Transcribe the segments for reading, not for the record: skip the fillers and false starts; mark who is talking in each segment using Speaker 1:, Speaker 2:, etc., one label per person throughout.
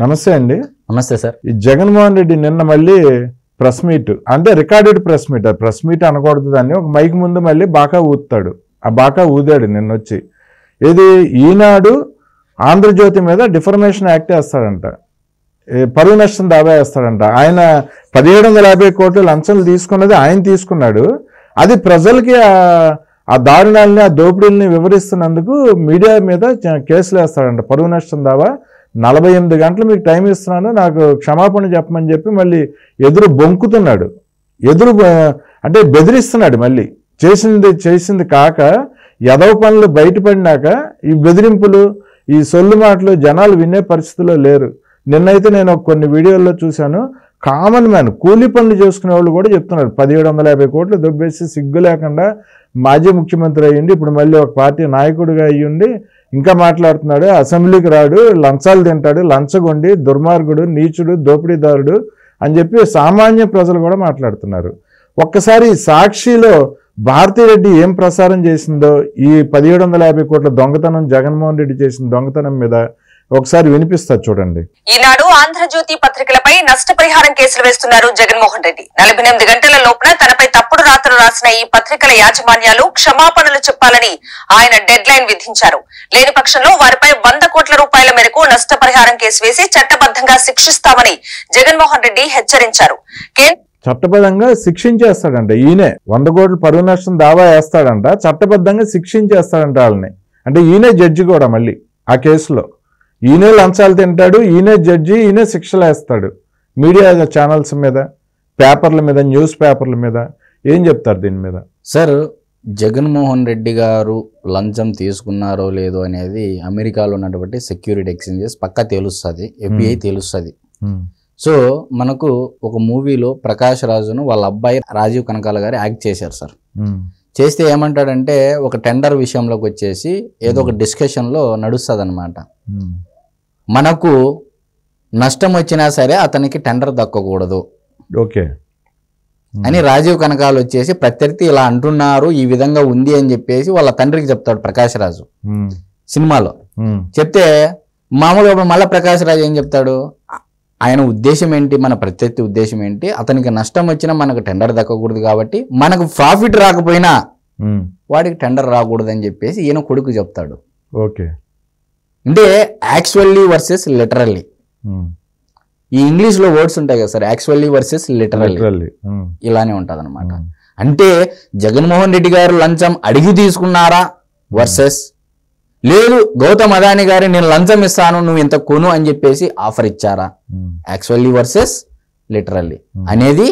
Speaker 1: నమస్తే అండి.
Speaker 2: నమస్తే సార్.
Speaker 1: ఈ జగన్మోహన్ రెడ్డి నిన్న మళ్ళీ ప్రెస్ మీట్, అంటే recorded press meet, press meet అనకూడదు, దాన్ని ఒక మైక్ ముందు మళ్ళీ బాకా ఊతాడు. ఆ బాకా ఊదాడు నిన్న వచ్చి. ఇది ఈనాడు ఆంధ్రజ్యోతి మీద డిఫర్మేషన్ యాక్ట్ వేస్తాడంట, పరువు నష్టం దావా వేస్తాడంట. ఆయన 1750 కోట్లు లంచాలు తీసుకున్నది ఆయన తీసుకున్నాడు. అది ప్రజలకి ఆ దారుణాలని, ఆ దోపిడీలని వివరిస్తున్నందుకు మీడియా మీద కేసులు వేస్తాడంట, పరువు నష్టం దావా. 48 గంటలు మీకు టైం ఇస్తున్నాను, నాకు క్షమాపణ చెప్పమని చెప్పి మళ్ళీ ఎదురు బొంకుతున్నాడు. అంటే బెదిరిస్తున్నాడు. మళ్ళీ చేసింది కాక ఎదవ పనులు బయటపడినాక ఈ బెదిరింపులు, ఈ సొల్లు మాటలు జనాలు వినే పరిస్థితిలో లేరు. నిన్నైతే నేను కొన్ని వీడియోల్లో చూశాను, కామన్ మ్యాన్ కూలీ పనులు చేసుకునే వాళ్ళు కూడా చెప్తున్నారు 1750 కోట్లు దొబ్బేసి సిగ్గు లేకుండా మాజీ ముఖ్యమంత్రి అయ్యిండి, ఇప్పుడు మళ్ళీ ఒక పార్టీ నాయకుడిగా అయ్యుండి ఇంకా మాట్లాడుతున్నాడు, అసెంబ్లీకి రాడు, లంచాలు తింటాడు, లంచగొండి, దుర్మార్గుడు, నీచుడు, దోపిడీదారుడు అని చెప్పి సామాన్య ప్రజలు కూడా మాట్లాడుతున్నారు. ఒక్కసారి సాక్షిలో భారతిరెడ్డి ఏం ప్రసారం చేసిందో, ఈ 1750 కోట్ల దొంగతనం, జగన్మోహన్ రెడ్డి చేసిన దొంగతనం మీద ఒకసారి వినిపిస్తా చూడండి.
Speaker 3: ఈనాడు ఆంధ్రజ్యోతి పత్రికలపై నష్టపరిహారం కేసులు వేస్తున్నారు జగన్మోహన్ రెడ్డి. 48 గంటల లోపున తనపై తప్పుడు రాతలు రాసిన ఈ పత్రికల యాజమాన్యాలు క్షమాపణలు చెప్పాలని ఆయన డెడ్ లైన్ విధించారు. లేని పక్షంలో వారిపై 100 కోట్ల రూపాయల మేరకు నష్టపరిహారం కేసు వేసి చట్టబద్ధంగా శిక్షిస్తామని జగన్మోహన్ రెడ్డి హెచ్చరించారు.
Speaker 1: చట్టబద్ధంగా శిక్షించేస్తాడంట ఈయనే. 100 కోట్ల పరువు నష్టం దావా వేస్తాడంట, చట్టబద్ధంగా శిక్షించేస్తాడంట వాళ్ళని. అంటే ఈయనే జడ్జి కూడా మళ్ళీ ఆ కేసులో. ఈయనే లంచాలు తింటాడు, ఈయనే జడ్జి, ఈయనే శిక్షలు వేస్తాడు. మీడియా ఛానల్స్ మీద, పేపర్ల మీద, న్యూస్ పేపర్ల మీద ఏం చెప్తారు దీని మీద?
Speaker 2: సార్, జగన్మోహన్ రెడ్డి గారు లంచం తీసుకున్నారో లేదో అనేది అమెరికాలో ఉన్నటువంటి సెక్యూరిటీ ఎక్స్చేంజెస్ పక్కా తెలుస్తుంది, FBI తెలుస్తుంది. సో మనకు ఒక మూవీలో ప్రకాష్ రాజును వాళ్ళ అబ్బాయి రాజీవ్ కనకాల గారు యాక్ట్ చేశారు సార్. చేస్తే ఏమంటాడంటే, ఒక టెండర్ విషయంలోకి వచ్చేసి ఏదో ఒక డిస్కషన్లో నడుస్తుంది అనమాట. మనకు నష్టం వచ్చినా సరే అతనికి టెండర్ దక్కకూడదు
Speaker 1: ఓకే
Speaker 2: అని రాజీవ్ కనకాలు వచ్చేసి ప్రత్యర్థి ఇలా అంటున్నారు, ఈ విధంగా ఉంది అని చెప్పేసి వాళ్ళ తండ్రికి చెప్తాడు ప్రకాష్ రాజు సినిమాలో. చెప్తే మామూలుగా మళ్ళీ ప్రకాష్ రాజు ఏం చెప్తాడు, ఆయన ఉద్దేశం ఏంటి, మన ప్రత్యర్థి ఉద్దేశం ఏంటి, అతనికి నష్టం వచ్చినా మనకు టెండర్ దక్కకూడదు కాబట్టి మనకు ప్రాఫిట్ రాకపోయినా వాడికి టెండర్ రాకూడదు అని చెప్పేసి ఈయన కొడుకు చెప్తాడు.
Speaker 1: ఓకే, అంటే
Speaker 2: యాక్చువల్లీ వర్సెస్ లిటరల్లీ. ఈ ఇంగ్లీష్ లో వర్డ్స్ ఉంటాయి కదా సార్, యాక్చువల్లీ వర్సెస్ లిటరల్లీ, ఇలానే ఉంటది అనమాట. అంటే జగన్మోహన్ రెడ్డి గారు లంచం అడిగి తీసుకున్నారా వర్సెస్ లేదు గౌతమ్ అదాని గారు నేను లంచం ఇస్తాను నువ్వు ఇంత కొను అని చెప్పేసి ఆఫర్ ఇచ్చారా, యాక్చువల్లీ వర్సెస్ లిటరల్లీ అనేది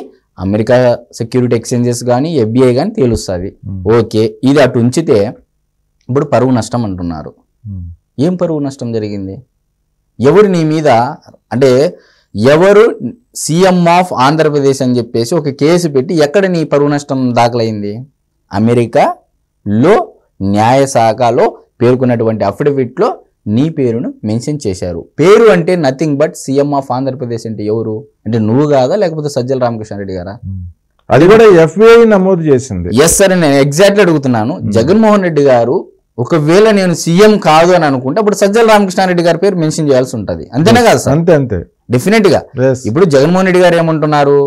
Speaker 2: అమెరికా సెక్యూరిటీ ఎక్స్చేంజెస్ కానీ FBI కానీ తెలుస్తుంది. ఓకే, ఇది అటు ఉంచితే ఇప్పుడు పరువు నష్టం అంటున్నారు. ఏం పరువు నష్టం జరిగింది? ఎవరు నీ మీద, అంటే ఎవరు సీఎం ఆఫ్ ఆంధ్రప్రదేశ్ అని చెప్పేసి ఒక కేసు పెట్టి ఎక్కడ నీ పరువు నష్టం దాఖలైంది? అమెరికాలో న్యాయశాఖలో పేర్కొన్నటువంటి అఫిడవిట్లో నీ పేరును మెన్షన్ చేశారు. పేరు అంటే nothing but CM of Andhra Pradesh అంటే ఎవరు అంటే నువ్వు కాదా, లేకపోతే సజ్జల రామకృష్ణారెడ్డి గారా?
Speaker 1: అది కూడా FBI నమోదు చేసింది.
Speaker 2: ఎస్ సార్, నేను ఎగ్జాక్ట్లీ అడుగుతున్నాను. జగన్మోహన్ రెడ్డి గారు ఒకవేళ నేను సీఎం కాదు అని అనుకుంటే అప్పుడు సజ్జల రామకృష్ణారెడ్డి గారి పేరు మెన్షన్ చేయాల్సి ఉంటుంది, అంతేనా కాదు సార్?
Speaker 1: అంతే
Speaker 2: డెఫినెట్ గా. ఇప్పుడు జగన్మోహన్ రెడ్డి గారు ఏమంటున్నారు,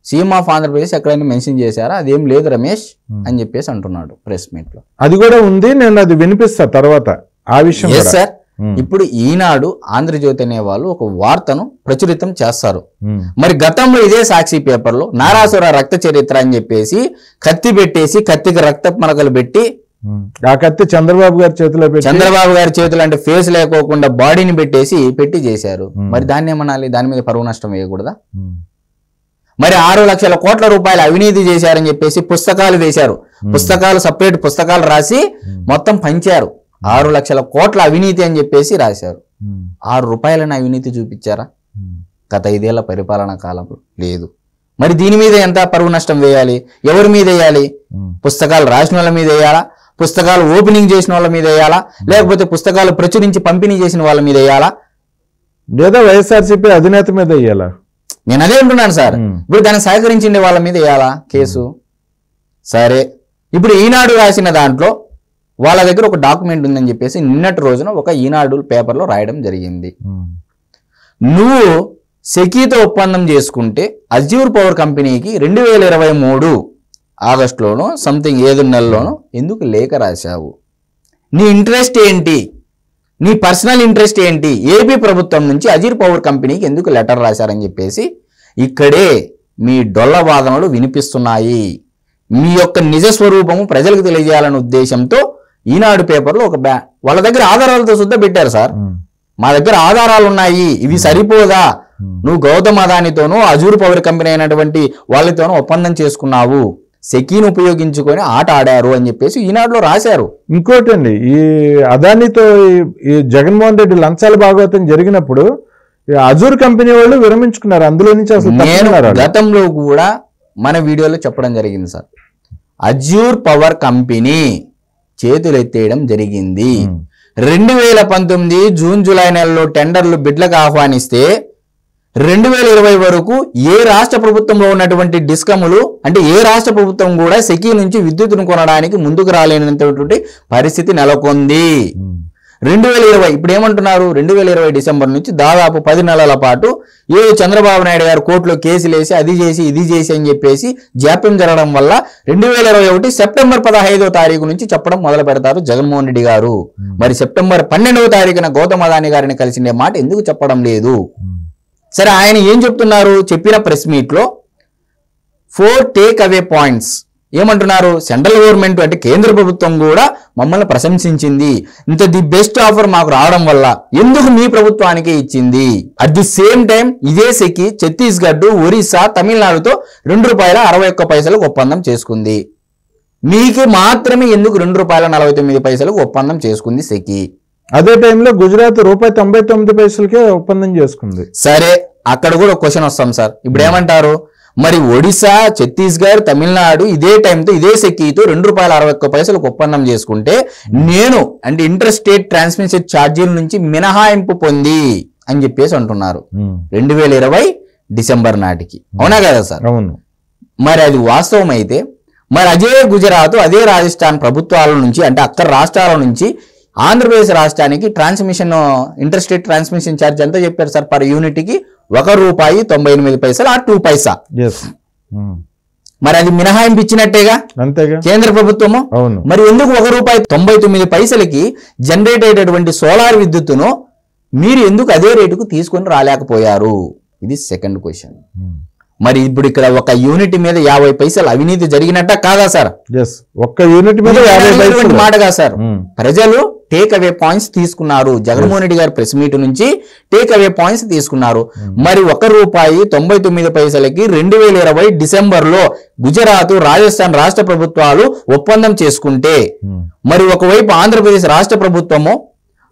Speaker 2: సీఎం ఆఫ్ ఆంధ్రప్రదేశ్ ఎక్కడైనా మెన్షన్ చేశారా, అదేం లేదు రమేష్ అని చెప్పేసి అంటున్నాడు ప్రెస్ మీట్ లో.
Speaker 1: అది కూడా ఉంది, నేను అది వినిపిస్తా తర్వాత ఆ విషయం
Speaker 2: సార్. ఇప్పుడు ఈనాడు ఆంధ్రజ్యోతి అనే వాళ్ళు ఒక వార్తను ప్రచురితం చేస్తారు. మరి గతంలో ఇదే సాక్షి పేపర్ లో నారాసుర రక్త చరిత్ర అని చెప్పేసి కత్తి పెట్టేసి కత్తికి రక్త మరకలు పెట్టి,
Speaker 1: ఆ కత్తి చంద్రబాబు గారి చేతిలో పెట్టి,
Speaker 2: చంద్రబాబు గారి చేతులు అంటే ఫేస్ లేకోకుండా బాడీని పెట్టి చేశారు. మరి దాన్ని ఏమనాలి? దాని మీద పరువు నష్టం వేయకూడదా? మరి 6 లక్షల కోట్ల రూపాయలు అవినీతి చేశారని చెప్పేసి పుస్తకాలు వేశారు, పుస్తకాలు సపరేట్ పుస్తకాలు రాసి మొత్తం పంచారు. 6 లక్షల కోట్ల అవినీతి అని చెప్పేసి రాశారు. 6 రూపాయలని అవినీతి చూపించారా గత 5 ఏళ్ల పరిపాలనా కాలంలో? లేదు. మరి దీని మీద ఎంత పరువు నష్టం వేయాలి? ఎవరి మీద వేయాలి? పుస్తకాలు రాసిన వాళ్ళ మీద వేయాలా, పుస్తకాలు ఓపెనింగ్ చేసిన వాళ్ళ మీద వేయాలా, లేకపోతే పుస్తకాలు ప్రచురించి పంపిణీ చేసిన వాళ్ళ మీద వేయాలా,
Speaker 1: లేదా వైఎస్ఆర్సీపీ అధినేత మీద వేయాలా?
Speaker 2: నేను అదే అంటున్నాను సార్. ఇప్పుడు దానికి సహకరించిండే వాళ్ళ మీద వేయాలా కేసు? సరే, ఇప్పుడు ఈనాడు రాసిన దాంట్లో వాళ్ళ దగ్గర ఒక డాక్యుమెంట్ ఉందని చెప్పేసి నిన్నటి రోజున ఒక ఈనాడు పేపర్లో రాయడం జరిగింది. నువ్వు సెకీతో ఒప్పందం చేసుకుంటే అజ్యూర్ పవర్ కంపెనీకి 2023 ఆగస్టులోనో సంథింగ్ ఏదో నెలలోనో ఎందుకు లేఖ రాశావు? నీ ఇంట్రెస్ట్ ఏంటి? నీ పర్సనల్ ఇంట్రెస్ట్ ఏంటి? ఏపీ ప్రభుత్వం నుంచి అజ్యూర్ పవర్ కంపెనీకి ఎందుకు లెటర్ రాశారని చెప్పేసి ఇక్కడే మీ డొల్ల వాదనలు వినిపిస్తున్నాయి. మీ యొక్క నిజ స్వరూపము ప్రజలకు తెలియజేయాలనే ఉద్దేశంతో ఈనాడు పేపర్లో వాళ్ళ దగ్గర ఆధారాలతో శుద్ధ పెట్టారు సార్. మా దగ్గర ఆధారాలు ఉన్నాయి, ఇవి సరిపోదా, నువ్వు గౌతమ్ అదానితోనూ అజ్యూర్ పవర్ కంపెనీ అయినటువంటి వాళ్ళతోనూ ఒప్పందం చేసుకున్నావు, సెకీని ఉపయోగించుకొని ఆట ఆడారు అని చెప్పేసి ఈనాడులో రాశారు.
Speaker 1: ఇంకోటి అండి, ఈ అదానితో ఈ జగన్మోహన్ రెడ్డి లంచాల భాగవతం జరిగినప్పుడు అజ్యూర్ కంపెనీ వాళ్ళు విరమించుకున్నారు, అందులో నుంచి అసలు
Speaker 2: నేను గతంలో కూడా మన వీడియోలో చెప్పడం జరిగింది సార్. అజ్యూర్ పవర్ కంపెనీ చేతులు ఎత్తేయడం జరిగింది. 2019 జూన్ జూలై నెలలో టెండర్లు బిడ్లకు ఆహ్వానిస్తే 2020 వరకు ఏ రాష్ట్ర ప్రభుత్వంలో ఉన్నటువంటి డిస్కములు అంటే ఏ రాష్ట్ర ప్రభుత్వం కూడా సెకీ నుంచి విద్యుత్తును కొనడానికి ముందుకు రాలేనటువంటి పరిస్థితి నెలకొంది. 2020 ఇప్పుడు ఏమంటున్నారు, 2020 డిసెంబర్ నుంచి దాదాపు 10 నెలల పాటు చంద్రబాబు నాయుడు గారు కోర్టులో కేసులు వేసి అది చేసి ఇది చేసి అని చెప్పేసి జాప్యం జరగడం వల్ల 2021 సెప్టెంబర్ 15వ తారీఖు నుంచి చెప్పడం మొదలు పెడతారు జగన్మోహన్ రెడ్డి గారు. మరి సెప్టెంబర్ 12వ తారీఖున గౌతమ్ అదాని గారిని కలిసిన మాట ఎందుకు చెప్పడం లేదు? సరే, ఆయన ఏం చెప్తున్నారు? చెప్పిన ప్రెస్ మీట్ లో 4 టేక్ అవే పాయింట్స్ ఏమంటున్నారు? సెంట్రల్ గవర్నమెంట్ అంటే కేంద్ర ప్రభుత్వం కూడా మమ్మల్ని ప్రశంసించింది, ఇంత ది బెస్ట్ ఆఫర్ మాకు రావడం వల్ల ఎందుకు మీ ప్రభుత్వానికే ఇచ్చింది. అట్ ది సేమ్ టైం ఇదే సెకీ ఛత్తీస్గఢ్, ఒరిస్సా, తమిళనాడుతో ₹2.61 ఒప్పందం చేసుకుంది. మీకు మాత్రమే ఎందుకు ₹2.49 ఒప్పందం చేసుకుంది సెకీ?
Speaker 1: అదే టైంలో గుజరాత్ ₹99 ఒప్పందం చేసుకుంది.
Speaker 2: సరే, అక్కడ కూడా క్వశ్చన్ వస్తాం సార్. ఇప్పుడు ఏమంటారు? మరి ఒడిశా, ఛత్తీస్గఢ్, తమిళనాడు ఇదే టైంతో ఇదే సెకీతో ₹2.61 ఒప్పందం చేసుకుంటే నేను అంటే ఇంటర్ స్టేట్ ట్రాన్స్మిషన్ ఛార్జీల నుంచి మినహాయింపు పొంది అని చెప్పేసి అంటున్నారు 2020 డిసెంబర్ నాటికి. అవునా కదా సార్?
Speaker 1: అవును.
Speaker 2: మరి అది వాస్తవం అయితే మరి అదే గుజరాత్, అదే రాజస్థాన్ ప్రభుత్వాల నుంచి అంటే అక్కడ రాష్ట్రాల నుంచి ఆంధ్రప్రదేశ్ రాష్ట్రానికి transmission inter state transmission charge ఎంత చెప్పారు సార్? పర్ యూనిట్కి ₹1.98 ఆ 2 పైసా. మరి అది మినహాయింపు ఇచ్చినట్టేగా
Speaker 1: అంతేగా
Speaker 2: కేంద్ర ప్రభుత్వము. మరి ఎందుకు ₹1.99 జనరేట్ అయ్యేటటువంటి సోలార్ విద్యుత్తును మీరు ఎందుకు అదే రేటుకు తీసుకొని రాలేకపోయారు? ఇది సెకండ్ క్వశ్చన్. మరి ఇప్పుడు ఇక్కడ ఒక యూనిట్ మీద 50 పైసలు అవినీతి జరిగినట్ట కాదా సార్?
Speaker 1: ఒక్క యూనిట్ మీద 50 పైసలు
Speaker 2: మాటగా సార్. ప్రజలు టేక్ అవే పాయింట్స్ తీసుకున్నారు. జగన్మోహన్ రెడ్డి గారి ప్రెస్ మీట్ నుంచి టేక్ అవే పాయింట్స్ తీసుకున్నారు. మరి ₹1.99 2020 డిసెంబర్ లో గుజరాత్, రాజస్థాన్ రాష్ట్ర ప్రభుత్వాలు ఒప్పందం చేసుకుంటే మరి ఒకవైపు ఆంధ్రప్రదేశ్ రాష్ట్ర ప్రభుత్వము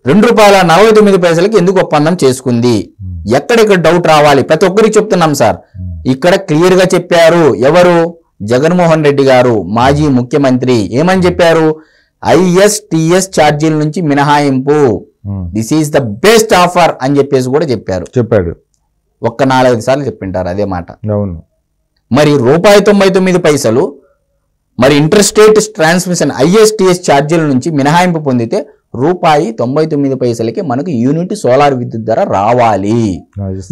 Speaker 2: ₹2.49 ఎందుకు ఒప్పందం చేసుకుంది? ఎక్కడెక్కడ డౌట్ రావాలి? ప్రతి ఒక్కరికి చెప్తున్నాం సార్. ఇక్కడ క్లియర్ గా చెప్పారు. ఎవరు? జగన్మోహన్ రెడ్డి గారు, మాజీ ముఖ్యమంత్రి. ఏమని చెప్పారు? ISTS ఛార్జీల నుంచి మినహాయింపు, this is the best offer అని చెప్పేసి కూడా చెప్పాడు. ఒక్క 4-5 సార్లు చెప్పింటారు అదే మాట.
Speaker 1: అవును.
Speaker 2: మరి ₹1.99 మరి ఇంటర్ స్టేట్ ట్రాన్స్మిషన్ ISTS ఛార్జీల నుంచి మినహాయింపు పొందితే ₹1.99 మనకు యూనిట్ సోలార్ విద్యుత్ ధర రావాలి.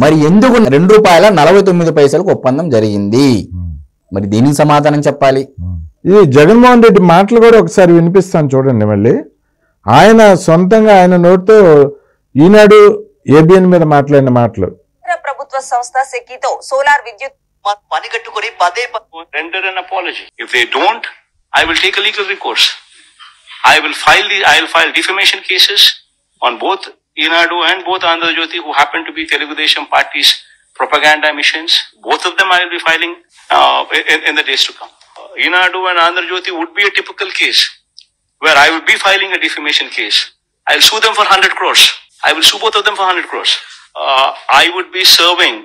Speaker 2: మరి ఎందుకు ₹2.49 ఒప్పందం జరిగింది? మరి దీనికి సమాధానం చెప్పాలి.
Speaker 1: ఇది జగన్మోహన్ రెడ్డి మాటలు కూడా ఒకసారి వినిపిస్తాను చూడండి. మళ్ళీ ఆయన సొంతంగా ఆయన నోటితో ఈనాడు ABN మీద మాట్లాడిన మాటలు.
Speaker 3: ప్రభుత్వ సంస్థ సెకీతో సోలార్ విద్యుత్
Speaker 4: పని కట్టుకొని పదే render an apology. If they don't, I will take a legal recourse. I will file defamation cases on both Inadu and both Andhra Jyoti, who happen to be Telugu Desam Party's propaganda missions. Both of them I will be filing in the days to come. Inadu and Andhra Jyoti would be a typical case where I would be filing a defamation case. I'll sue them for 100 crores. I will sue both of them for 100 crores. I would be serving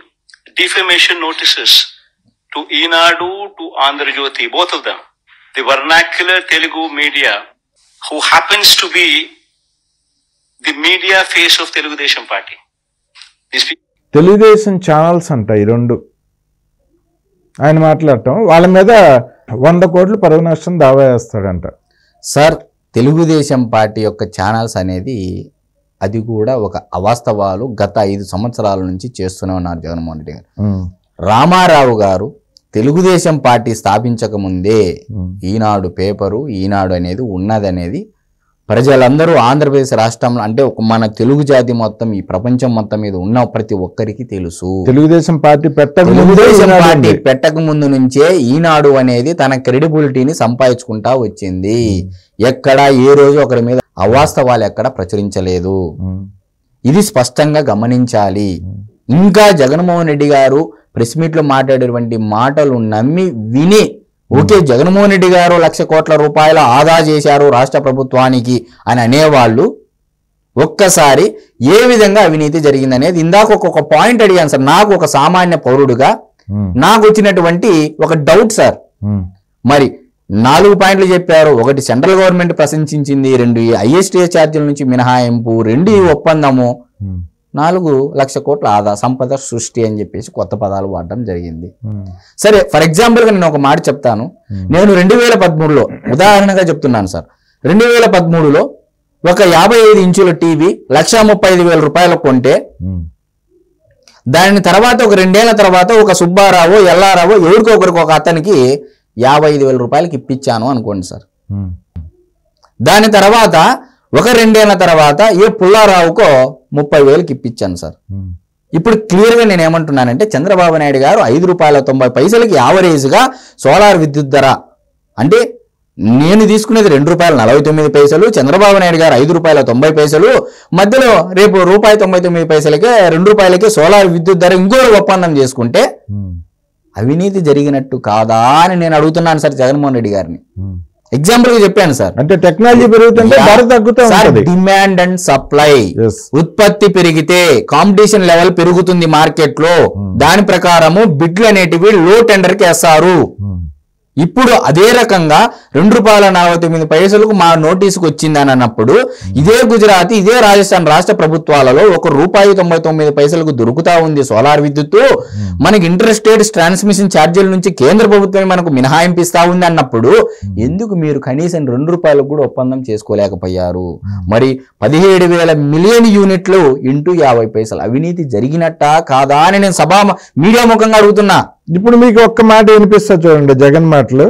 Speaker 4: defamation notices to Inadu, to Andhra Jyoti, both of them. The vernacular Telugu media, who happens to be the media face of Telugu Desam Party.
Speaker 1: Telugu Desam channels అంట ఈ రెండు. ఆయన మాట్లాడటం వాళ్ళ మీద 100 కోట్ల పరువు నష్టం దావా వేస్తాడంట.
Speaker 2: సార్, తెలుగుదేశం పార్టీ యొక్క ఛానల్స్ అనేది అది కూడా ఒక అవాస్తవాలు గత 5 సంవత్సరాల నుంచి చేస్తూనే ఉన్నారు జగన్మోహన్ రెడ్డి గారు. రామారావు గారు తెలుగుదేశం పార్టీ స్థాపించక ముందే ఈనాడు పేపరు, ఈనాడు అనేది ఉన్నదనేది ప్రజలందరూ ఆంధ్రప్రదేశ్ రాష్ట్రంలో అంటే మన తెలుగు జాతి మొత్తం ఈ ప్రపంచం మొత్తం మీద ఉన్న ప్రతి ఒక్కరికి తెలుసు.
Speaker 1: తెలుగుదేశం పార్టీ
Speaker 2: పెట్టక ముందు నుంచే ఈనాడు అనేది తన క్రెడిబిలిటీని సంపాదించుకుంటా వచ్చింది. ఎక్కడ ఏ రోజు ఒకరి మీద అవాస్తవాలు ఎక్కడ ప్రచురించలేదు. ఇది స్పష్టంగా గమనించాలి. ఇంకా జగన్మోహన్ రెడ్డి గారు ప్రెస్ మీట్ లో మాట్లాడేటువంటి మాటలు నమ్మి విని ఓకే జగన్మోహన్ రెడ్డి గారు 1,00,000 కోట్ల రూపాయలు ఆదా చేశారు రాష్ట్ర ప్రభుత్వానికి అని అనేవాళ్ళు ఒక్కసారి ఏ విధంగా అవినీతి జరిగిందనేది ఇందాక ఒక పాయింట్ అడిగాను సార్. నాకు ఒక సామాన్య పౌరుడుగా నాకు వచ్చినటువంటి ఒక డౌట్ సార్. మరి 4 పాయింట్లు చెప్పారు. ఒకటి సెంట్రల్ గవర్నమెంట్ ప్రశంసించింది, 2 ISTS ఛార్జీల నుంచి మినహాయింపు, 2 ఒప్పందము, 4 లక్షల కోట్ల ఆదా సంపద సృష్టి అని చెప్పేసి కొత్త పదాలు వాడడం జరిగింది. సరే ఫర్ ఎగ్జాంపుల్ గా నేను ఒక మాట చెప్తాను. నేను 2013లో ఉదాహరణగా చెప్తున్నాను సార్. 2013లో ఒక 55 ఇంచుల టీవీ 1,35,000 రూపాయలు కొంటే దాని తర్వాత ఒక 2 ఏళ్ల తర్వాత ఒక సుబ్బారావు ఎల్లారావు ఎవరికొకరికి ఒక అతనికి 55,000 రూపాయలకి ఇప్పించాను అనుకోండి సార్. దాని తర్వాత ఒక 2 ఏళ్ల తర్వాత ఏ పుల్లారావుకో 30,000కి ఇప్పించాను సార్. ఇప్పుడు క్లియర్గా నేను ఏమంటున్నానంటే చంద్రబాబు నాయుడు గారు ₹5.90 యావరేజ్గా సోలార్ విద్యుత్ ధర అంటే నేను తీసుకునేది ₹2.49, చంద్రబాబు నాయుడు గారు ₹5.90, మధ్యలో రేపు ₹1.99కే ₹2కే సోలార్ విద్యుత్ ధర ఇంకో ఒప్పందం చేసుకుంటే అవినీతి జరిగినట్టు కాదా అని నేను అడుగుతున్నాను సార్ జగన్మోహన్ రెడ్డి గారిని. ఎగ్జాంపుల్ గా చెప్పాను సార్.
Speaker 1: అంటే టెక్నాలజీ పెరుగుతుంటే ధర తగ్గుతుంది.
Speaker 2: డిమాండ్ అండ్ సప్లై, ఉత్పత్తి పెరిగితే కాంపిటీషన్ లెవెల్ పెరుగుతుంది మార్కెట్ లో. దాని ప్రకారము బిడ్లు అనేటివి లో టెండర్ కి వేస్తారు. ఇప్పుడు అదే రకంగా ₹2.49 మా నోటీసుకు వచ్చిందని అన్నప్పుడు ఇదే గుజరాత్ ఇదే రాజస్థాన్ రాష్ట్ర ప్రభుత్వాలలో ₹1.99 దొరుకుతా ఉంది సోలార్ విద్యుత్తు. మనకి ఇంటర్ స్టేట్ ట్రాన్స్మిషన్ ఛార్జీల నుంచి కేంద్ర ప్రభుత్వం మనకు మినహాయింపిస్తా ఉంది అన్నప్పుడు ఎందుకు మీరు కనీసం ₹2 కూడా ఒప్పందం చేసుకోలేకపోయారు? మరి 17,000 మిలియన్ యూనిట్లు ఇంటూ 50 పైసలు అవినీతి జరిగినట్టా కాదా అని నేను మీడియా ముఖంగా అడుగుతున్నా.
Speaker 1: ఇప్పుడు మీకు ఒక్క మాట వినిపిస్తా చూడండి జగన్ మాటలు.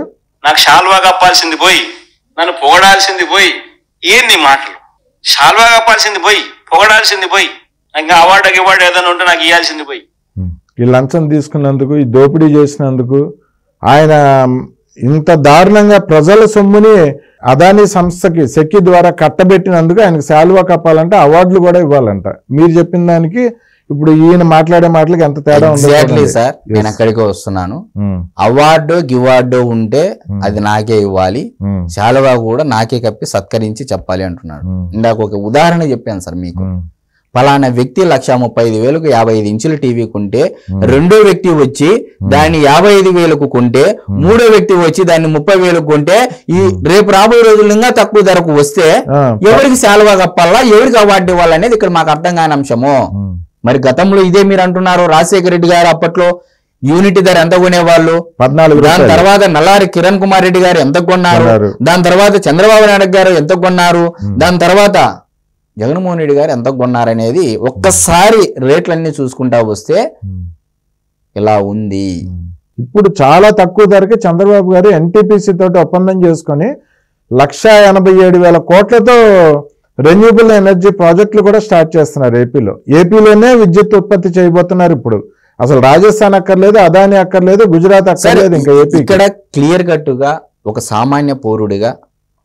Speaker 4: నాకు షాల్వా కప్పాల్సింది పోయి నన్ను పొగడాల్సింది పోయి ఏంది మాటలు? షాల్వా కప్పాల్సింది పోయి పొగడాల్సింది పోయి ఇంకా అవార్డు ఏదైనా ఉంటే నాకు ఇవ్వాల్సింది పోయి.
Speaker 1: ఈ లంచం తీసుకున్నందుకు, ఈ దోపిడీ చేసినందుకు, ఆయన ఇంత దారుణంగా ప్రజల సొమ్ముని అదానీ సంస్థకి సెక్కి ద్వారా కట్టబెట్టినందుకు ఆయనకు శాలువా కప్పాలంటే అవార్డులు కూడా ఇవ్వాలంట. మీరు చెప్పిన దానికి ఇప్పుడు ఈయన మాట్లాడే మాటలకి ఎంత తేడా ఉంది
Speaker 2: సార్. నేను ఎక్కడికి వస్తున్నాను, అవార్డు గివార్డు ఉంటే అది నాకే ఇవ్వాలి, శాలువా కూడా నాకే కప్పి సత్కరించి చెప్పాలి అంటున్నాడు. ఇందాక ఒక ఉదాహరణ చెప్పాను సార్ మీకు. ఫలానా వ్యక్తి 1,35,000కు 55 ఇంచుల టీవీ కొంటే, రెండో వ్యక్తి వచ్చి దాన్ని 55,000కు కొంటే, మూడో వ్యక్తి వచ్చి దాన్ని 30,000కు కొంటే, ఈ రేపు రాబోయే రోజులు ఇంకా తక్కువ ధరకు వస్తే ఎవరికి శాలువా కప్పాలా, ఎవరికి అవార్డు ఇవ్వాలనేది ఇక్కడ మాకు అర్థం కాని అంశము. మరి గతంలో ఇదే మీరు అంటున్నారు. రాజశేఖర రెడ్డి గారు అప్పట్లో యూనిట్ ధర ఎంత కొనేవాళ్ళు,
Speaker 1: 14.
Speaker 2: దాని తర్వాత నల్లారి కిరణ్ కుమార్ రెడ్డి గారు ఎంత కొన్నారు, దాని తర్వాత చంద్రబాబు నాయుడు గారు ఎంత కొన్నారు, దాని తర్వాత జగన్మోహన్ రెడ్డి గారు ఎంత కొన్నారనేది ఒక్కసారి రేట్లన్నీ చూసుకుంటా వస్తే ఇలా ఉంది.
Speaker 1: ఇప్పుడు చాలా తక్కువ ధరకి చంద్రబాబు గారు NTPC తోటి ఒప్పందం చేసుకొని 1,87,000 కోట్లతో రెన్యూబుల్ ఎనర్జీ ప్రాజెక్టులు కూడా స్టార్ట్ చేస్తున్నారు ఏపీలోనే విద్యుత్ ఉత్పత్తి చేయబోతున్నారు. ఇప్పుడు అసలు రాజస్థాన్ అక్కర్లేదు, అదానీ అక్కర్లేదు, గుజరాత్ అక్కర్లేదు, ఇంకా ఏపీ.
Speaker 2: ఇక్కడ క్లియర్ కట్టుగా ఒక సామాన్య పౌరుడిగా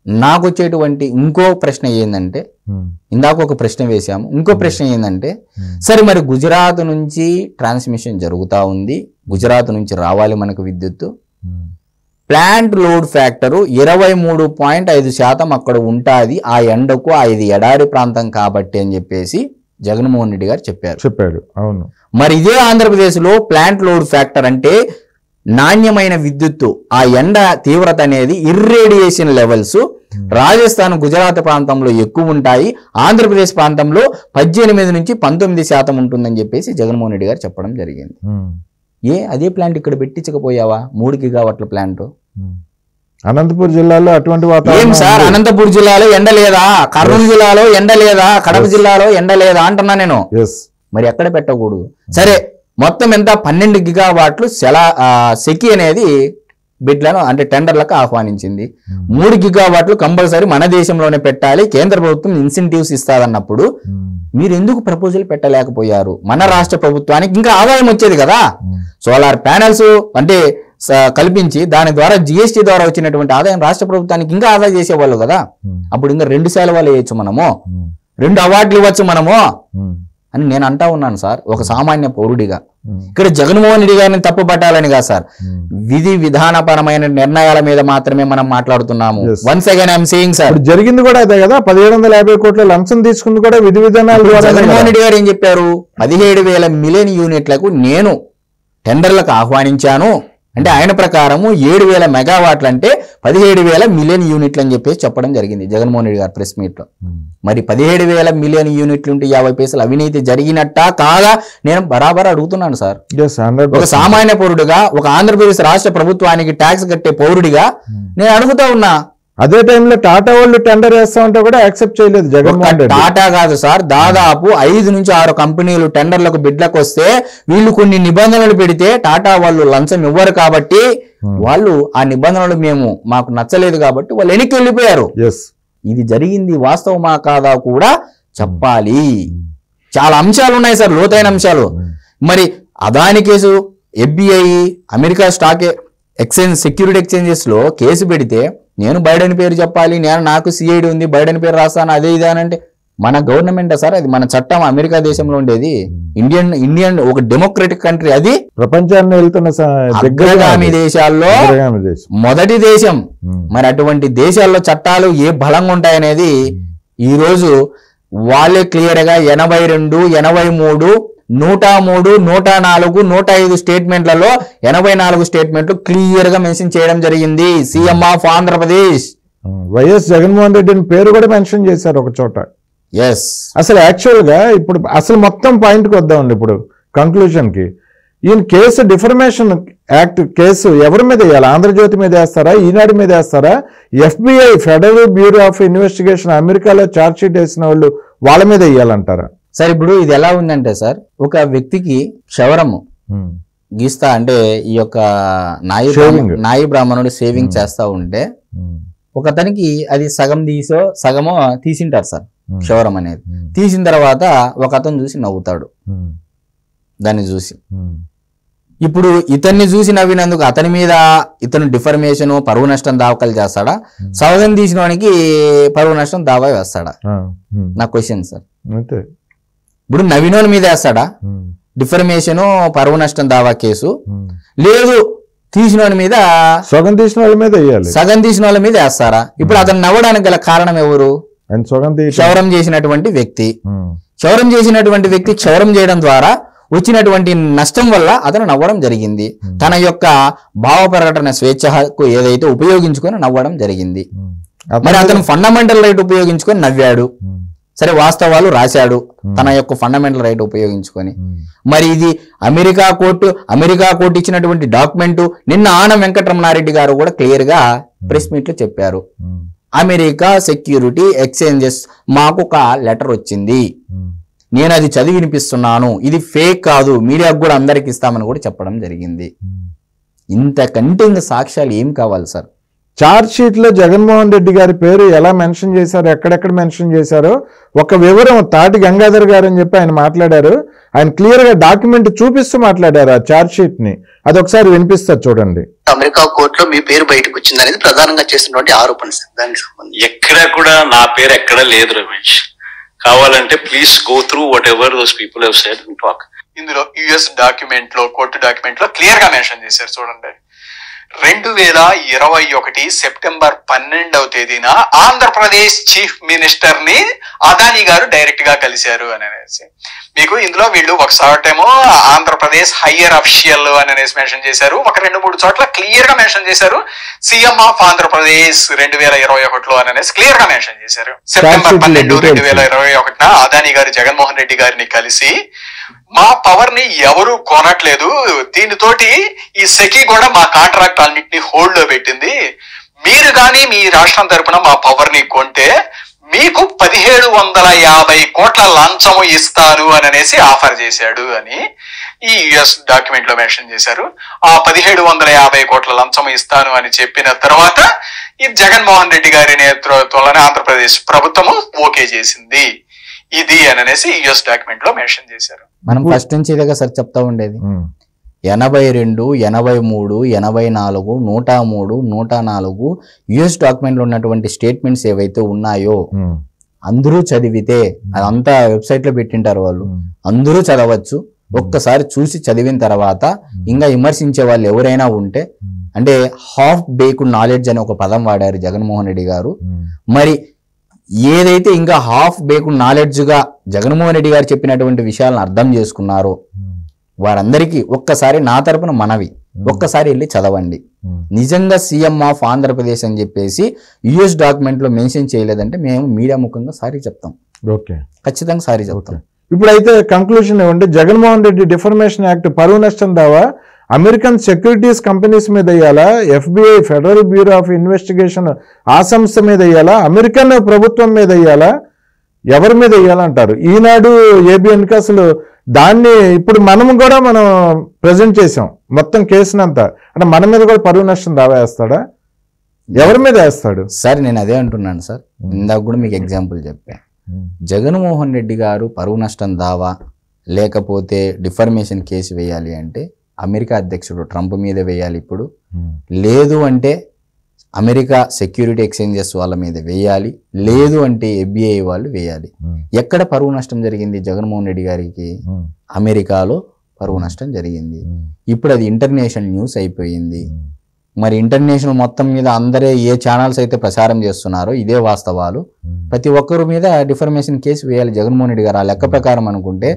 Speaker 2: నాకు వచ్చేటువంటి ఇంకో ప్రశ్న ఏంటంటే, ఇందాక ఒక ప్రశ్న వేశాము, ఇంకో ప్రశ్న ఏంటంటే, సరే మరి గుజరాత్ నుంచి ట్రాన్స్మిషన్ జరుగుతూ ఉంది, గుజరాత్ నుంచి రావాలి మనకు విద్యుత్తు, ప్లాంట్ లోడ్ ఫ్యాక్టరు 23.5% అక్కడ ఉంటుంది ఆ ఎండకు, ఇది ఎడారి ప్రాంతం కాబట్టి అని చెప్పేసి జగన్మోహన్ రెడ్డి గారు చెప్పాడు.
Speaker 1: అవును.
Speaker 2: మరి ఇదే ఆంధ్రప్రదేశ్లో ప్లాంట్ లోడ్ ఫ్యాక్టర్ అంటే నాణ్యమైన విద్యుత్తు, ఆ ఎండ తీవ్రత అనేది ఇర్రేడియేషన్ లెవెల్స్ రాజస్థాన్ గుజరాత్ ప్రాంతంలో ఎక్కువ ఉంటాయి, ఆంధ్రప్రదేశ్ ప్రాంతంలో 18 నుంచి 19% ఉంటుందని చెప్పేసి జగన్మోహన్ రెడ్డి గారు చెప్పడం జరిగింది. అదే ప్లాంట్ ఇక్కడ పెట్టించకపోయావా? 3 గిగావాట్ల ప్లాంట్
Speaker 1: అనంతపురం జిల్లాలో అటువంటి
Speaker 2: ఏం
Speaker 1: వాతావరణం
Speaker 2: సార్, అనంతపురం జిల్లాలో ఎండ లేదా, కర్నూలు జిల్లాలో ఎండ లేదా, కడప జిల్లాలో ఎండ లేదా అంటున్నా నేను. మరి ఎక్కడ పెట్టకూడదు? సరే, మొత్తం ఎంత 12 గిగావాట్లు సెకి అనేది బిడ్లను అంటే టెండర్లకు ఆహ్వానించింది. 3 గిగావాట్లు కంపల్సరీ మన దేశంలోనే పెట్టాలి, కేంద్ర ప్రభుత్వం ఇన్సెంటివ్స్ ఇస్తాదన్నప్పుడు మీరు ఎందుకు ప్రపోజల్ పెట్టలేకపోయారు? మన రాష్ట్ర ప్రభుత్వానికి ఇంకా ఆదాయం వచ్చేది కదా, సోలార్ ప్యానెల్స్ అంటే కల్పించి దాని ద్వారా జిఎస్టీ ద్వారా వచ్చినటువంటి ఆదాయం రాష్ట్ర ప్రభుత్వానికి ఇంకా ఆదా చేసేవాళ్ళు కదా. అప్పుడు ఇంకా 2 సెలవులు వేయచ్చు మనము, 2 అవార్డులు ఇవ్వచ్చు మనము అని నేను అంటా ఉన్నాను సార్, ఒక సామాన్య పౌరుడిగా. ఇక్కడ జగన్మోహన్ రెడ్డి గారిని తప్పు పట్టాలని కాదు సార్, విధి విధానపరమైన నిర్ణయాల మీద మాత్రమే మనం మాట్లాడుతున్నాము. Once again I'm saying sir,
Speaker 1: జరిగింది కూడా అదే కదా, 1750 కోట్ల లంచం తీసుకుంది కూడా విధి విధానాలు.
Speaker 2: జగన్మోహన్ రెడ్డి గారు ఏం చెప్పారు? 17,000 మిలియన్ యూనిట్లకు నేను టెండర్లకు ఆహ్వానించాను అంటే ఆయన ప్రకారము 7,000 మెగావాట్లు అంటే 17,000 మిలియన్ యూనిట్లు అని చెప్పేసి చెప్పడం జరిగింది జగన్మోహన్ రెడ్డి గారు ప్రెస్ మీట్ లో. మరి 17,000 మిలియన్ యూనిట్లు ఉంటే 50 పైసలు అవినీతి జరిగినట్టా కాదా నేను బరాబర్ అడుగుతున్నాను సార్. ఒక సామాన్య పౌరుడిగా, ఒక ఆంధ్రప్రదేశ్ రాష్ట్ర ప్రభుత్వానికి ట్యాక్స్ కట్టే పౌరుడిగా నేను అడుగుతా ఉన్నా.
Speaker 1: అదే టైంలో టాటా వాళ్ళు టెండర్ వేస్తా ఉంటే కూడా యాక్సెప్ట్ చేయలేదు జగన్మోహన్ రెడ్డి.
Speaker 2: టాటా కాదు సార్, దాదాపు 5 నుంచి 6 కంపెనీలు టెండర్లకు బిడ్లకు వస్తే వీళ్ళు కొన్ని నిబంధనలు పెడితే టాటా వాళ్ళు లంచం ఇవ్వరు కాబట్టి వాళ్ళు ఆ నిబంధనలు మాకు నచ్చలేదు కాబట్టి వాళ్ళు వెనక్కి వెళ్ళిపోయారు. ఇది జరిగింది వాస్తవమా కాదా కూడా చెప్పాలి. చాలా అంశాలు ఉన్నాయి సార్, లోతైన అంశాలు. మరి Adani case, FBI, America stock exchange, security exchanges లో కేసు పెడితే నేను బైడెన్ పేరు చెప్పాలి, నాకు CID ఉంది, బైడెన్ పేరు రాస్తాను, అదే ఇదే అని అంటే మన గవర్నమెంట్ సార్, అది మన చట్టం. అమెరికా దేశంలో ఉండేది ఇండియన్ ఒక డెమోక్రటిక్ కంట్రీ, అది
Speaker 1: ప్రపంచాన్ని వెళ్తున్న
Speaker 2: అగ్రగామి దేశాల్లో మొదటి దేశం. మరి అటువంటి దేశాల్లో చట్టాలు ఏ బలంగా ఉంటాయనేది ఈ రోజు వాళ్ళే క్లియర్ గా 82, 83, 103, 104, 105 స్టేట్మెంట్లలో 84 స్టేట్మెంట్లు క్లియర్ గా మెన్షన్ చేయడం జరిగింది. CM of Andhra Pradesh
Speaker 1: YS Jaganmohan Reddy పేరు కూడా మెన్షన్ చేశారు ఒక చోట. అసలు యాక్చువల్ గా ఇప్పుడు అసలు మొత్తం పాయింట్ కి వద్దామండి. ఇప్పుడు కంక్లూజన్ కి ఈయన కేసు డిఫర్మేషన్ యాక్ట్ కేసు ఎవరి మీద వేయాలి? ఆంధ్రజ్యోతి మీద వేస్తారా, ఈనాడు మీద వేస్తారా, FBI federal bureau of investigation అమెరికాలో ఛార్జ్ షీట్ వేసిన వాళ్ళు వాళ్ళ మీద వేయాలంటారా?
Speaker 2: సార్ ఇప్పుడు ఇది ఎలా ఉందంటే సార్, ఒక వ్యక్తికి క్షవరము గీస్తా అంటే ఈ యొక్క నాయి బ్రాహ్మణుడు సేవింగ్ చేస్తా ఉంటే ఒక అతనికి అది సగం సగము తీసింటారు సార్. క్షవరం అనేది తీసిన తర్వాత ఒక అతను చూసి నవ్వుతాడు దాన్ని చూసి. ఇప్పుడు ఇతన్ని చూసి నవ్వినందుకు అతని మీద ఇతను డిఫర్మేషన్, పరువు నష్టం దాఖలు చేస్తాడా? సగం తీసిన వానికి పరువు నష్టం దావా వేస్తాడా? నా క్వశ్చన్ సార్. ఇప్పుడు నవీనోని మీద వేస్తాడా డిఫర్మేషన్, పరువు నష్టం దావా కేసు? లేదు, తీసిన వాళ్ళ మీద,
Speaker 1: సగం తీసిన వాళ్ళ మీద వేయాలి.
Speaker 2: సగం తీసిన వాళ్ళ మీద వేస్తారా? ఇప్పుడు అతను నవ్వడానికి గల కారణం ఎవరు? క్షవరం చేసినటువంటి వ్యక్తి. క్షవరం చేసినటువంటి వ్యక్తి క్షవరం చేయడం ద్వారా వచ్చినటువంటి నష్టం వల్ల అతను నవ్వడం జరిగింది. తన యొక్క భావ ప్రకటన స్వేచ్ఛ హక్కు ఏదైతే ఉపయోగించుకొని నవ్వడం జరిగింది. మరి అతను ఫండమెంటల్ రైట్ ఉపయోగించుకొని నవ్వాడు. సరే, వాస్తవాలు రాశాడు తన యొక్క ఫండమెంటల్ రైట్ ఉపయోగించుకొని. మరి ఇది అమెరికా కోర్టు ఇచ్చినటువంటి డాక్యుమెంట్. నిన్న ఆనం వెంకటరమణారెడ్డి గారు కూడా క్లియర్ గా ప్రెస్ మీట్ లో చెప్పారు, అమెరికా సెక్యూరిటీ ఎక్స్చేంజెస్ మాకు ఒక లెటర్ వచ్చింది, నేను అది చదివి వినిపిస్తున్నాను, ఇది ఫేక్ కాదు, మీడియాకు కూడా అందరికి ఇస్తామని కూడా చెప్పడం జరిగింది. ఇంతకంటే ఇంకా సాక్ష్యాలు ఏం కావాలి సార్?
Speaker 1: చార్జ్ షీట్ లో జగన్మోహన్ రెడ్డి గారి పేరు ఎలా మెన్షన్ చేశారు, ఎక్కడెక్కడ మెన్షన్ చేశారో ఒక వివరం తాటి గంగాధర్ గారు అని చెప్పి ఆయన మాట్లాడారు. ఆయన క్లియర్ గా డాక్యుమెంట్ చూపిస్తూ మాట్లాడారు ఆ చార్జ్ షీట్ ని. అది ఒకసారి వినిపిస్తారు చూడండి.
Speaker 5: అమెరికా కోర్టులో మీ పేరు బయటకు వచ్చింది అనేది ప్రధానంగా చేసినటువంటి ఆరోపణ సార్. దానికి సంబంధించి
Speaker 4: ఎక్కడ కూడా నా పేరు ఎక్కడ లేదు రమేష్. కావాలంటే please go through what ever those people have said and talk.
Speaker 6: ఇందులో యుఎస్ డాక్యుమెంట్ లో, కోర్టు డాక్యుమెంట్ లో క్లియర్ గా మెన్షన్ చేశారు చూడండి. 2021 సెప్టెంబర్ 12వ తేదీన ఆంధ్రప్రదేశ్ చీఫ్ మినిస్టర్ ని అదానీ గారు డైరెక్ట్ గా కలిశారు అని అనేసి. మీకు ఇందులో వీళ్ళు ఒకసారేమో ఆంధ్రప్రదేశ్ హయ్యర్ అఫీషియల్ అని అనేసి మెన్షన్ చేశారు, ఒక 2-3 చోట్ల క్లియర్ గా మెన్షన్ చేశారు సీఎం ఆఫ్ ఆంధ్రప్రదేశ్ 2021లో అని అనేసి క్లియర్ గా మెన్షన్ చేశారు. సెప్టెంబర్ 12, 2021 అదానీ గారు జగన్మోహన్ రెడ్డి గారిని కలిసి మా పవర్ ని ఎవరు కొనట్లేదు, దీనితోటి ఈ సెకీ కూడా మా కాంట్రాక్ట్ అన్నింటినీ హోల్డ్ లో పెట్టింది, మీరు కానీ మీ రాష్ట్రం తరపున మా పవర్ ని కొంటే మీకు 1750 కోట్ల లంచము ఇస్తాను అని అనేసి ఆఫర్ చేశాడు అని ఈ యుఎస్ డాక్యుమెంట్ లో మెన్షన్ చేశారు. ఆ 1750 కోట్ల లంచం ఇస్తాను అని చెప్పిన తర్వాత ఈ జగన్మోహన్ రెడ్డి గారి నేతృత్వంలోనే ఆంధ్రప్రదేశ్ ప్రభుత్వము ఓకే చేసింది ఇది అని అనేసి యుఎస్ డాక్యుమెంట్ లో మెన్షన్ చేశారు.
Speaker 2: మనం ఫస్ట్ నుంచి ఇదేగా సార్ చెప్తా ఉండేది. 82, 83, 84, 103, 104 యుఎస్ డాక్యుమెంట్ లో ఉన్నటువంటి స్టేట్మెంట్స్ ఏవైతే ఉన్నాయో అందరూ చదివితే, అదంతా వెబ్సైట్ లో పెట్టింటారు వాళ్ళు, అందరూ చదవచ్చు. ఒక్కసారి చూసి చదివిన తర్వాత ఇంకా విమర్శించే వాళ్ళు ఎవరైనా ఉంటే, అంటే హాఫ్ బేక్డ్ నాలెడ్జ్ అనే ఒక పదం వాడారు జగన్మోహన్ రెడ్డి గారు. మరి ఏదైతే ఇంకా హాఫ్ బేక్డ్ నాలెడ్జ్ గా జగన్మోహన్ రెడ్డి గారు చెప్పినటువంటి విషయాలను అర్థం చేసుకున్నారో వారందరికీ ఒక్కసారి నా తరపున మనవి, ఒక్కసారి వెళ్ళి చదవండి. నిజంగా సీఎం ఆఫ్ ఆంధ్రప్రదేశ్ అని చెప్పేసి యుఎస్ డాక్యుమెంట్ లో మెన్షన్ చేయలేదంటే మేము మీడియా ముఖంగా సారీ చెప్తాం.
Speaker 1: ఓకే,
Speaker 2: ఖచ్చితంగా సారీ చెప్తాం.
Speaker 1: ఇప్పుడైతే కంక్లూషన్ ఏమంటే జగన్మోహన్ రెడ్డి డిఫర్మేషన్ యాక్ట్ పరువు నష్టం దావా అమెరికన్ సెక్యూరిటీస్ కంపెనీస్ మీద వేయాలా, FBI federal bureau of investigation ఆ సంస్థ మీద వేయాలా, అమెరికన్ ప్రభుత్వం మీద వేయాలా, ఎవరి మీద వేయాలంటారు? ఈనాడు ఏబిఎన్కి అసలు దాన్ని ఇప్పుడు మనం ప్రజెంట్ చేసాం మొత్తం కేసునంతా, అంటే మన మీద కూడా పరువు నష్టం దావా వేస్తాడా? ఎవరి మీద వేస్తాడు
Speaker 2: సార్? నేను అదే అంటున్నాను సార్, ఇందాక కూడా మీకు ఎగ్జాంపుల్ చెప్పాను. జగన్మోహన్ రెడ్డి గారు పరువు నష్టం దావా లేకపోతే డిఫర్మేషన్ కేసు వేయాలి అంటే అమెరికా అధ్యక్షుడు ట్రంప్ మీద వేయాలి ఇప్పుడు, లేదు అంటే అమెరికా సెక్యూరిటీ ఎక్స్చేంజెస్ వాళ్ళ మీద వేయాలి, లేదు అంటే ఎఫ్బిఐ వాళ్ళు వేయాలి. ఎక్కడ పరువు నష్టం జరిగింది జగన్మోహన్ రెడ్డి గారికి? అమెరికాలో పరువు నష్టం జరిగింది. ఇప్పుడు అది ఇంటర్నేషనల్ న్యూస్ అయిపోయింది. మరి ఇంటర్నేషనల్ మొత్తం మీద అందరే ఏ ఛానల్స్ అయితే ప్రచారం చేస్తున్నారో ఇదే వాస్తవాలు, ప్రతి ఒక్కరి మీద డిఫర్మేషన్ కేసు వేయాలి జగన్మోహన్ రెడ్డి గారు. ఆ లెక్క ప్రకారం అనుకుంటే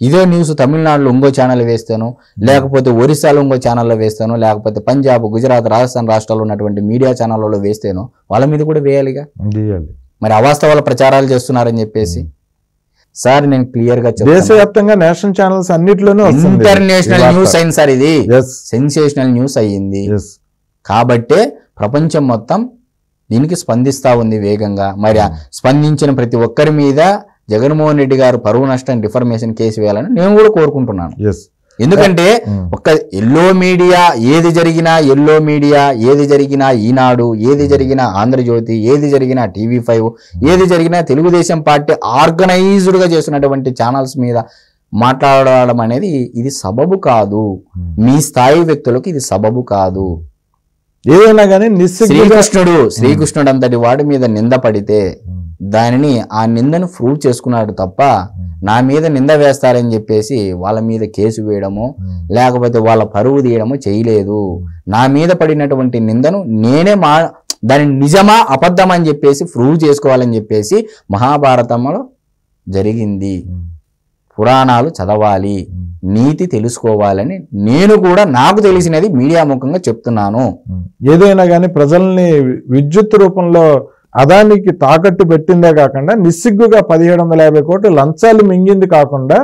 Speaker 2: ఇదే న్యూస్ తమిళనాడులో ఇంకో ఛానల్ వేస్తాను, లేకపోతే ఒరిస్సాలో ఇంకో ఛానల్లో వేస్తాను, లేకపోతే పంజాబ్, గుజరాత్, రాజస్థాన్ రాష్ట్రాల్లో ఉన్నటువంటి మీడియా ఛానళ్ళలో వేస్తేనో వాళ్ళ మీద కూడా వేయాలిగా. మరి అవాస్తవాల ప్రచారాలు చేస్తున్నారని చెప్పేసి సార్ నేను క్లియర్ గా
Speaker 1: దేశవ్యాప్తంగా నేషనల్ ఛానల్స్ అన్నిట్లోనూ
Speaker 2: ఇంటర్నేషనల్ న్యూస్ అయింది సార్, ఇది సెన్సేషనల్ న్యూస్ అయ్యింది. కాబట్టే ప్రపంచం మొత్తం దీనికి స్పందిస్తా ఉంది వేగంగా. మరి స్పందించిన ప్రతి ఒక్కరి మీద జగన్మోహన్ రెడ్డి గారు పరువు నష్టం డిఫర్మేషన్ కేసు వేయాలని నేను కూడా కోరుకుంటున్నాను. ఎందుకంటే ఒక ఎల్లో మీడియా ఏది జరిగినా, ఎల్లో మీడియా ఏది జరిగినా, ఈనాడు ఏది జరిగినా, ఆంధ్రజ్యోతి ఏది జరిగినా, TV5 ఏది జరిగినా, తెలుగుదేశం పార్టీ ఆర్గనైజ్డ్ గా చేస్తున్నటువంటి ఛానల్స్ మీద మాట్లాడడం అనేది ఇది సబబు కాదు. మీ స్థాయి వ్యక్తులకు ఇది సబబు కాదు.
Speaker 1: ఏదైనా కానీ
Speaker 2: శ్రీకృష్ణుడు అంతటి వాడి మీద నింద పడితే దానిని ఆ నిందను ప్రూవ్ చేసుకున్నాడు తప్ప నా మీద నింద వేస్తారని చెప్పేసి వాళ్ళ మీద కేసు వేయడమో లేకపోతే వాళ్ళ పరువు తీయడమో చేయలేదు. నా మీద పడినటువంటి నిందను నేనే దాని నిజమా అబద్ధమా అని చెప్పేసి ప్రూవ్ చేసుకోవాలని చెప్పేసి మహాభారతంలో జరిగింది. పురాణాలు చదవాలి, నీతి తెలుసుకోవాలని నేను కూడా నాకు తెలిసినది మీడియా ముఖంగా చెప్తున్నాను.
Speaker 1: ఏదైనా కానీ ప్రజల్ని విద్యుత్ రూపంలో అదానికి తాకట్టు పెట్టిందే కాకుండా నిస్సిగ్గుగా 1750 కోట్లు లంచాలు మింగింది కాకుండా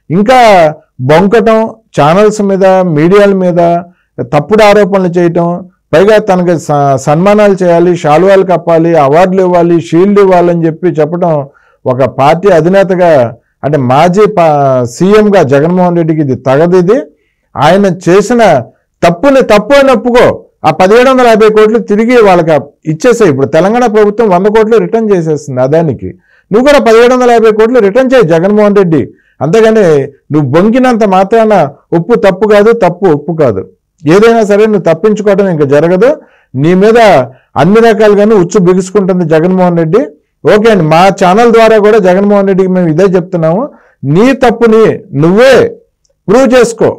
Speaker 1: ఇంకా బొంకటం, ఛానల్స్ మీద మీడియాల మీద తప్పుడు ఆరోపణలు చేయటం, పైగా తనకి సన్మానాలు చేయాలి, శాలువాలు కప్పాలి, అవార్డులు ఇవ్వాలి, షీల్డ్ ఇవ్వాలని చెప్పడం ఒక పార్టీ అధినేతగా, అంటే మాజీ సీఎంగా జగన్మోహన్ రెడ్డికి ఇది తగదిది. ఆయన చేసిన తప్పుని తప్పు అని ఒప్పుకో, ఆ 1750 కోట్లు తిరిగి వాళ్ళకి ఇచ్చేసాయి. ఇప్పుడు తెలంగాణ ప్రభుత్వం 100 కోట్లు రిటర్న్ చేసేస్తుంది అదానికి, నువ్వు కూడా 1750 కోట్లు రిటర్న్ చేయి జగన్మోహన్ రెడ్డి. అంతేగాని నువ్వు బొంకినంత మాత్రాన ఉప్పు తప్పు కాదు, తప్పు ఉప్పు కాదు. ఏదైనా సరే నువ్వు తప్పించుకోవడం ఇంకా జరగదు. నీ మీద అన్ని రకాలుగాను ఉచ్చు బిగుసుకుంటుంది జగన్మోహన్ రెడ్డి. ఓకే అండి, మా ఛానల్ ద్వారా కూడా జగన్మోహన్ రెడ్డికి మేము ఇదే చెప్తున్నాము, నీ తప్పుని నువ్వే ప్రూవ్ చేసుకో.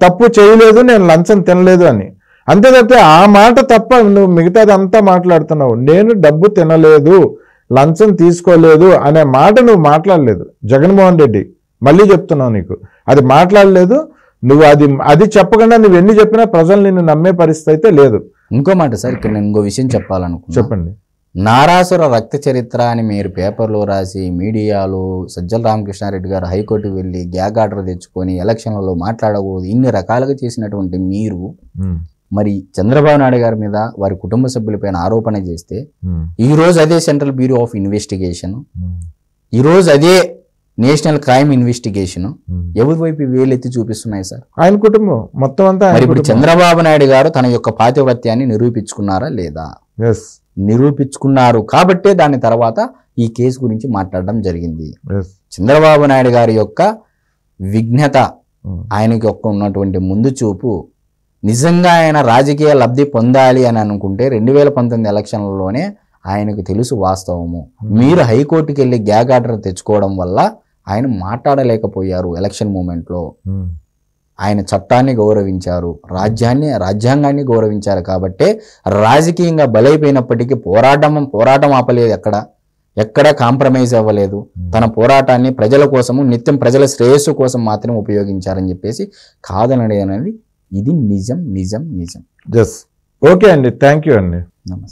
Speaker 1: తప్పు చేయలేదు, నేను లంచం తినలేదు అని. అంతే తప్పితే ఆ మాట తప్ప నువ్వు మిగతాది అంతా మాట్లాడుతున్నావు. నేను డబ్బు తినలేదు, లంచం తీసుకోలేదు అనే మాట నువ్వు మాట్లాడలేదు జగన్మోహన్ రెడ్డి. మళ్ళీ చెప్తున్నావు, నీకు అది మాట్లాడలేదు. నువ్వు అది చెప్పకుండా నువ్వు ఎన్ని చెప్పినా ప్రజలు నిన్ను నమ్మే పరిస్థితి అయితే లేదు.
Speaker 2: ఇంకో మాట సార్, ఇక్కడ నేను ఇంకో విషయం చెప్పాలనుకుంటున్నా.
Speaker 1: చెప్పండి.
Speaker 2: నారాసుర రక్త చరిత్ర అని మీరు పేపర్లో రాసి మీడియాలో సజ్జల రామకృష్ణారెడ్డి గారు హైకోర్టుకు వెళ్ళి గ్యాగ్ ఆర్డర్ తెచ్చుకొని ఎలక్షన్లలో మాట్లాడకూడదు ఇన్ని రకాలుగా చేసినటువంటి మీరు మరి చంద్రబాబు నాయుడు గారి మీద వారి కుటుంబ సభ్యులపైన ఆరోపణ చేస్తే ఈ రోజు అదే సెంట్రల్ బ్యూరో ఆఫ్ ఇన్వెస్టిగేషన్, ఈ రోజు అదే నేషనల్ క్రైమ్ ఇన్వెస్టిగేషన్ ఎవరి వైపు వేలెత్తి చూపిస్తున్నాయి సార్?
Speaker 1: ఆయన కుటుంబం మొత్తం అంతా.
Speaker 2: మరి ఇప్పుడు చంద్రబాబు నాయుడు గారు తన యొక్క పాతివ్రత్యాన్ని నిరూపించుకున్నారా లేదా? నిరూపించుకున్నారు కాబట్టే దాని తర్వాత ఈ కేసు గురించి మాట్లాడడం జరిగింది. చంద్రబాబు నాయుడు గారి యొక్క విఘ్నత, ఆయనకి యొక్క ఉన్నటువంటి ముందు చూపు, నిజంగా ఆయన రాజకీయ లబ్ధి పొందాలి అని అనుకుంటే 2019 ఎలక్షన్లలోనే ఆయనకు తెలుసు వాస్తవము. మీరు హైకోర్టుకి వెళ్ళి గ్యాగ్ ఆర్డర్ తెచ్చుకోవడం వల్ల ఆయన మాట్లాడలేకపోయారు. ఎలక్షన్ మూమెంట్లో ఆయన చట్టాన్ని గౌరవించారు, రాజ్యాంగాన్ని గౌరవించారు. కాబట్టే రాజకీయంగా బలైపోయినప్పటికీ పోరాటం ఆపలేదు, ఎక్కడ కాంప్రమైజ్ అవ్వలేదు. తన పోరాటాన్ని ప్రజల కోసము, నిత్యం ప్రజల శ్రేయస్సు కోసం మాత్రం ఉపయోగించారని చెప్పేసి కాదనడి అనేది ఇది నిజం.
Speaker 1: ఓకే అండి, థ్యాంక్ యూ అండి.
Speaker 2: నమస్తే.